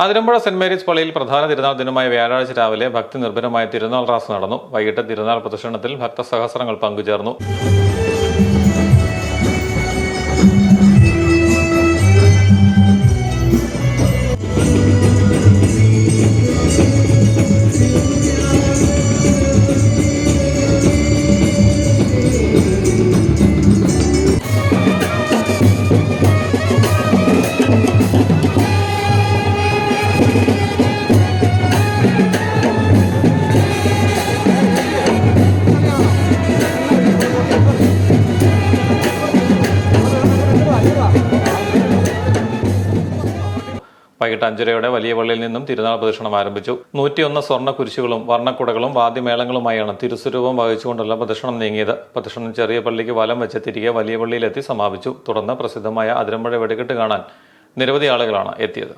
Athirampuzha saint Mary's പള്ളിയിൽ പ്രധാന തിരുനാൾ ദിനമായ വ്യാഴാഴ്ച രാവിലെ ഭക്തി നിർഭരമായ തിരുനാൾ റാസ് നടന്നു. വൈകിട്ട് തിരുനാൾ പ്രദക്ഷിണത്തിൽ ഭക്തസഹസ്രങ്ങൾ പങ്കുചേർന്നു. വൈകിട്ട് 5:30 വലിയ പള്ളിയിൽ നിന്നും തിരുനാൾ പ്രദക്ഷിണം ആരംഭിച്ചു. 101 സ്വർണ്ണ കുരിശുകളും വർണ്ണക്കുടകളും വാദ്യമേളങ്ങളുമായാണ് തിരുസ്വരൂപം വഹിച്ചുകൊണ്ടുള്ള പ്രദക്ഷിണം നീങ്ങിയത്. പ്രദക്ഷിണം ചെറിയ പള്ളിക്ക് വലം വെച്ച് തിരികെ വലിയ പള്ളിയിലെത്തി സമാപിച്ചു. തുടർന്ന് പ്രസിദ്ധമായ അതിരമ്പുഴ വെടിക്കെട്ട് കാണാൻ നിരവധി ആളുകളാണ് എത്തിയത്.